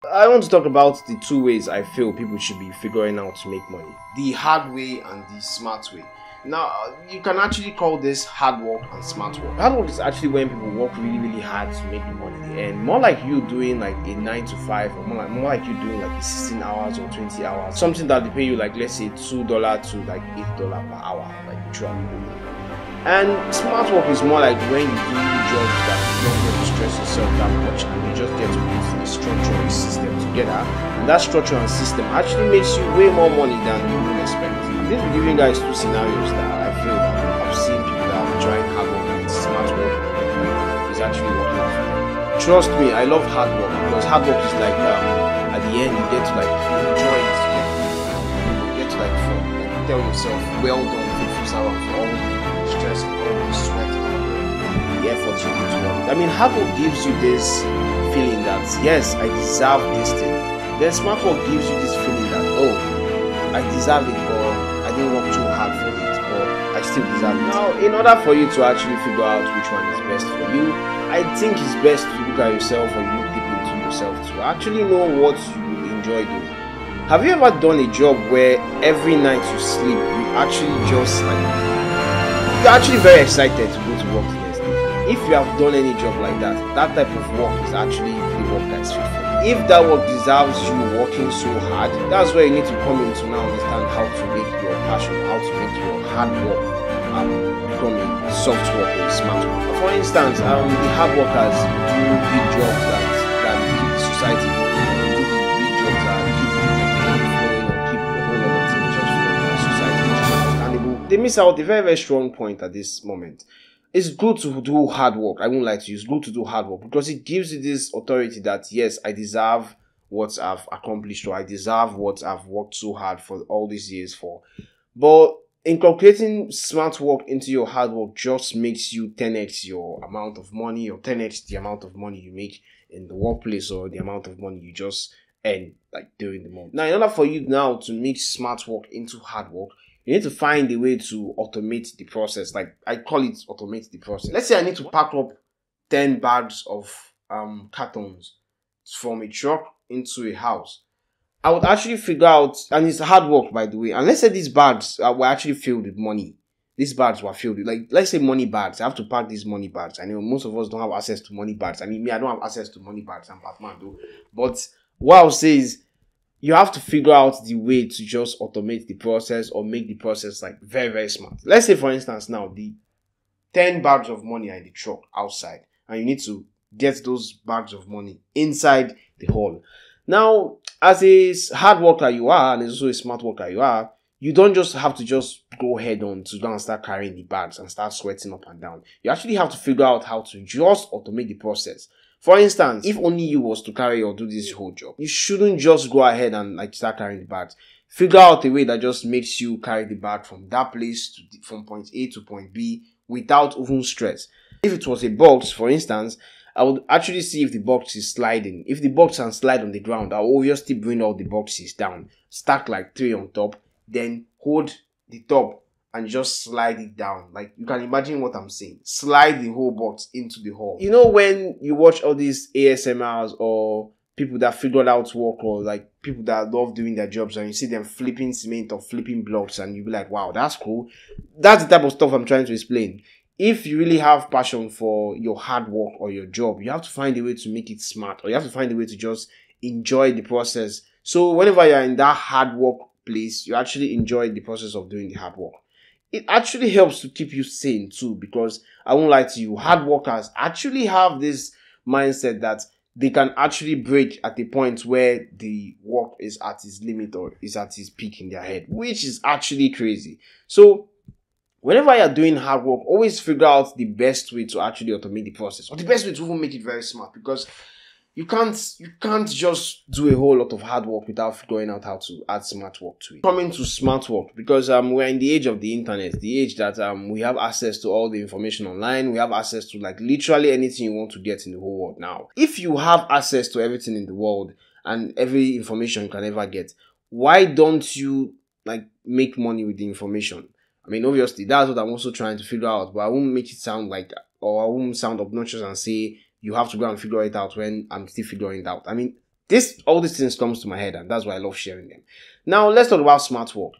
I want to talk about the two ways I feel people should be figuring out to make money. The hard way and the smart way. Now, you can actually call this hard work and smart work. Hard work is actually when people work really hard to make the money they earn. More like you doing like a 9 to 5, or more like you doing like a 16 hours or 20 hours. Something that they pay you like, let's say $2 to like $8 per hour, like literally. And smart work is more like when you do jobs that you don't get to stress yourself that much, and you just get to put the structure and system together. And that structure and system actually makes you way more money than you would expect. I'm going to be giving you guys two scenarios that I feel that I've seen people that have tried hard work and smart work is actually working out for them. Trust me, I love hard work because hard work is like at the end you get to like enjoy it. You get to like tell yourself, well done, faithful servant, for all the stress, all the sweat, all the effort you put toward it. I mean, hard work gives you this feeling that yes, I deserve this thing. Then smart work gives you this feeling that oh, I deserve it, or I didn't work too hard for it, or I still deserve it. Now, in order for you to actually figure out which one is best for you, I think it's best to look at yourself or you look deep into yourself to actually know what you enjoy doing. Have you ever done a job where every night you sleep, you actually just like, you're actually very excited to go to work the next day? If you have done any job like that, that type of work is actually the work that is fit for you. If that work deserves you working so hard, that's where you need to come in to now understand how to make your passion, how to make your hard work become a soft work or a smart work. For instance, the hard workers do big jobs that keep society going, do the big jobs that keep flowing or keep a whole lot of things just flowing, society is just understandable. They miss out a very strong point at this moment. It's good to do hard work. I won't lie to you. It's good to do hard work because it gives you this authority that yes, I deserve what I've accomplished, or I deserve what I've worked so hard for all these years for. But inculcating smart work into your hard work just makes you 10x your amount of money, or 10x the amount of money you make in the workplace, or the amount of money you just earn like during the month. Now, in order for you now to mix smart work into hard work, you need to find a way to automate the process. Like I call it automate the process. Let's say I need to pack up 10 bags of cartons from a truck into a house. I would actually figure out, and it's hard work by the way, and let's say these bags were actually filled with money. These bags were filled with, like, let's say money bags. I have to pack these money bags. I know most of us don't have access to money bags. I mean, me, I don't have access to money bags. I'm Batman though. But what I'll say is, you have to figure out the way to just automate the process or make the process like very smart. Let's say, for instance, now the 10 bags of money are in the truck outside, and you need to get those bags of money inside the hall. Now, as a hard worker you are, and also a smart worker you are, you don't just have to just go head on to go and start carrying the bags and start sweating up and down. You actually have to figure out how to just automate the process. For instance, if only you was to carry or do this whole job, you shouldn't just go ahead and like start carrying the bags. Figure out a way that just makes you carry the bag from that place from point A to point B without even stress. If it was a box, for instance, I would actually see if the box is sliding. If the box can slide on the ground, I'll obviously bring all the boxes down, stack like 3 on top, then hold the top and just slide it down. Like, you can imagine what I'm saying. Slide the whole box into the hole. You know, when you watch all these ASMRs or people that figured out work, or like people that love doing their jobs, and you see them flipping cement or flipping blocks, and you be like, wow, that's cool. That's the type of stuff I'm trying to explain. If you really have passion for your hard work or your job, you have to find a way to make it smart, or you have to find a way to just enjoy the process. So whenever you're in that hard work place, you actually enjoy the process of doing the hard work. It actually helps to keep you sane too, because I won't lie to you, hard workers actually have this mindset that they can actually break at the point where the work is at its limit or is at its peak in their head, which is actually crazy. So whenever you're doing hard work, always figure out the best way to actually automate the process, or the best way to even make it very smart, because you can't just do a whole lot of hard work without figuring out how to add smart work to it. Coming to smart work, because we're in the age of the internet, the age that we have access to all the information online. We have access to like literally anything you want to get in the whole world now. If you have access to everything in the world and every information you can ever get, why don't you like make money with the information? I mean, obviously that's what I'm also trying to figure out, but I won't make it sound like, or I won't sound obnoxious and say you have to go and figure it out when I'm still figuring it out. I mean, All these things comes to my head, and that's why I love sharing them. Now let's talk about smart work.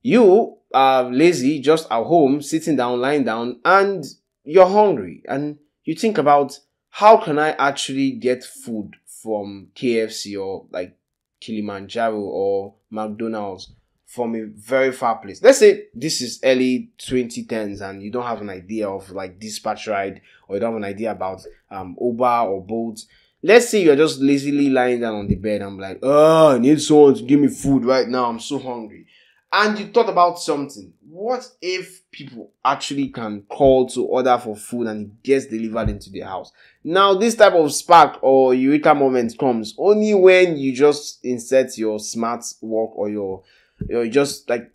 You are lazy, just at home, sitting down, lying down, and you're hungry, and you think about, how can I actually get food from KFC or like Kilimanjaro or McDonald's from a very far place? Let's say this is early 2010s and you don't have an idea of like dispatch ride, or you don't have an idea about Uber or Bolt. Let's say you're just lazily lying down on the bed and I'm like, oh, I need someone to give me food right now, I'm so hungry. And you thought about something. What if people actually can call to order for food and it gets delivered into their house? Now, this type of spark or eureka moment comes only when you just insert your smart work, or you're just like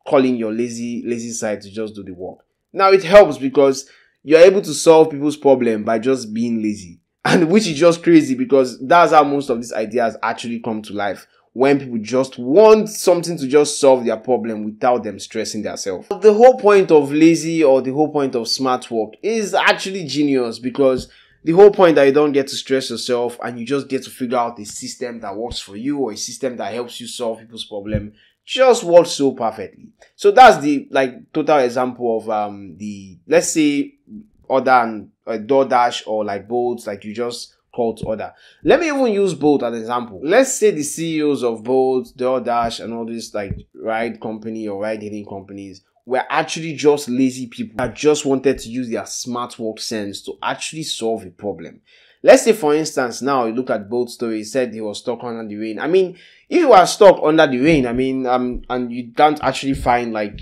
calling your lazy side to just do the work. Now, it helps because you're able to solve people's problem by just being lazy. And which is just crazy, because that's how most of these ideas actually come to life. When people just want something to just solve their problem without them stressing themselves. The whole point of lazy, or the whole point of smart work, is actually genius, because the whole point that you don't get to stress yourself and you just get to figure out a system that works for you, or a system that helps you solve people's problem, just works so perfectly. So that's the like total example of let's say order and DoorDash or like Bolt, like you just call to order. Let me even use Bolt as an example. Let's say the CEOs of Bolt, DoorDash, and all these like ride company or ride hailing companies were actually just lazy people that just wanted to use their smart work sense to actually solve a problem. Let's say, for instance, now you look at Bolt's story. He said he was stuck under the rain. I mean, if you are stuck under the rain, I mean, and you can't actually find like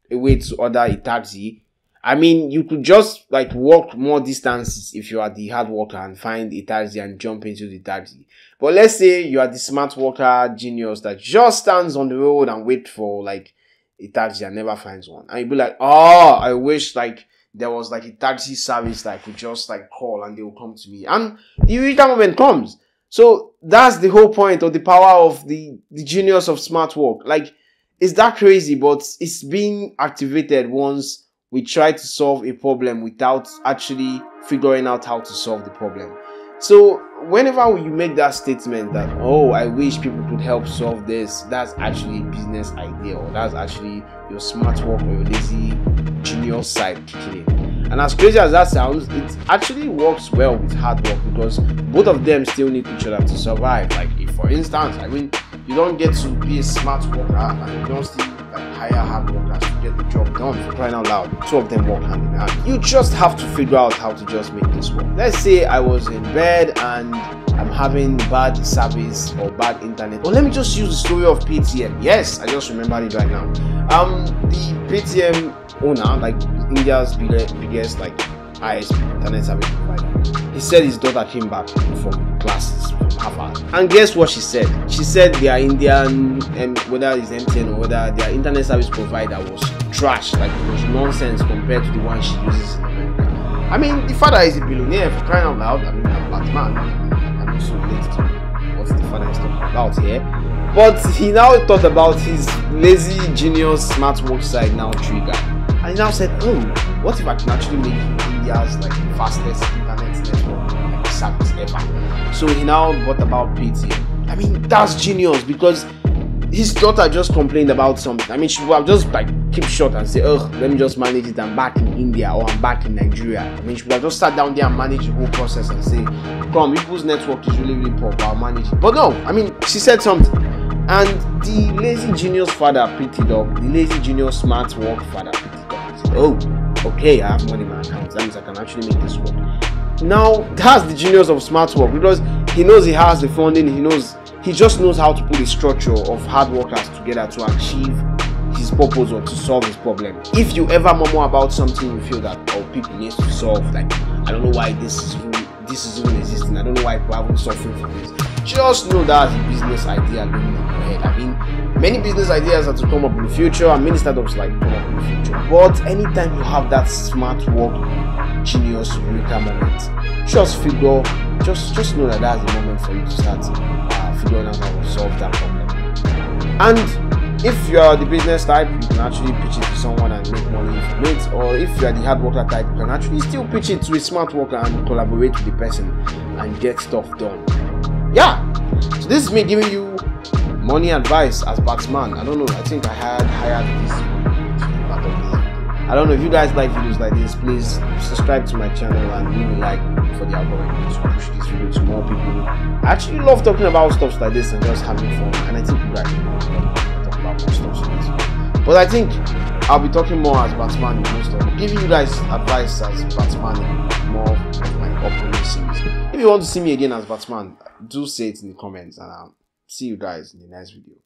a way to order a taxi, I mean, you could just like walk more distances if you are the hard worker and find a taxi and jump into the taxi. But let's say you are the smart worker genius that just stands on the road and wait for like a taxi and never finds one. And you'd be like, oh, I wish like there was like a taxi service that I could just like call and they will come to me. And the eureka moment comes. So that's the whole point, or the power of the genius of smart work. Like, it's that crazy, but it's being activated once we try to solve a problem without actually figuring out how to solve the problem. So whenever you make that statement that, oh, I wish people could help solve this, that's actually a business idea, or that's actually your smart work or your lazy genius side kicking in. And as crazy as that sounds, it actually works well with hard work, because both of them still need each other to survive. Like, if for instance, I mean, you don't get to be a smart worker and you don't still like hire hard workers to get the job done, for crying out loud. Two of them work hand in hand. You just have to figure out how to just make this work. Let's say I was in bed and I'm having bad service or bad internet. Or let me just use the story of PTM. Yes, I just remembered it right now. The PTM owner, like India's biggest like ISP, internet service provider, he said his daughter came back from classes from Harvard. And guess what she said? She said their Indian, and whether it's MTN or whether their internet service provider was trash, like it was nonsense compared to the one she uses in America. I mean, the father is a billionaire, for crying out loud. I mean, I'm a black man. I'm also related to what the father is talking about here. But he now thought about his lazy, genius, smart work side now trigger. And he now said, oh, what if I can actually make India's like fastest internet network like service ever? So he now brought about PTM. I mean, that's genius, because his daughter just complained about something. I mean, she would have just like keep short and say, oh, let me just manage it, I'm back in India or I'm back in Nigeria. I mean, she would have just sat down there and manage the whole process and say, come, people's network is really, really poor, I'll manage it. But no, I mean, she said something. And the lazy genius father picked it up. The lazy genius smart work father picked it up and said, oh, okay, I have money in my account. That means I can actually make this work. Now, that's the genius of smart work, because he knows he has the funding, he just knows how to put the structure of hard workers together to achieve his purpose or to solve his problem. If you ever murmur about something you feel that, oh, people need to solve, like, I don't know why this is even existing, I don't know why people haven't suffering from this, just know that's a business idea looming in your head. I mean, many business ideas are to come up in the future, and many startups like come up in the future. But anytime you have that smart work genius eureka moment, just know that that's the moment for you to start figuring out how to solve that problem. And if you are the business type, you can actually pitch it to someone and make money from it. Or if you are the hard worker type, you can actually still pitch it to a smart worker and collaborate with the person and get stuff done. yeah, so this is me giving you money advice as Batman. I don't know, I think I had hired this. I don't know if you guys like videos like this. Please subscribe to my channel and leave a like for the algorithm to push this video to more people. I actually love talking about stuff like this and just having fun, and I think you guys will talk about more stuff like this. But I think I'll be talking more as Batman in most of it, giving you guys advice as Batman in more of my upcoming series. If you want to see me again as Batman, do say it in the comments, and I'll see you guys in the next video.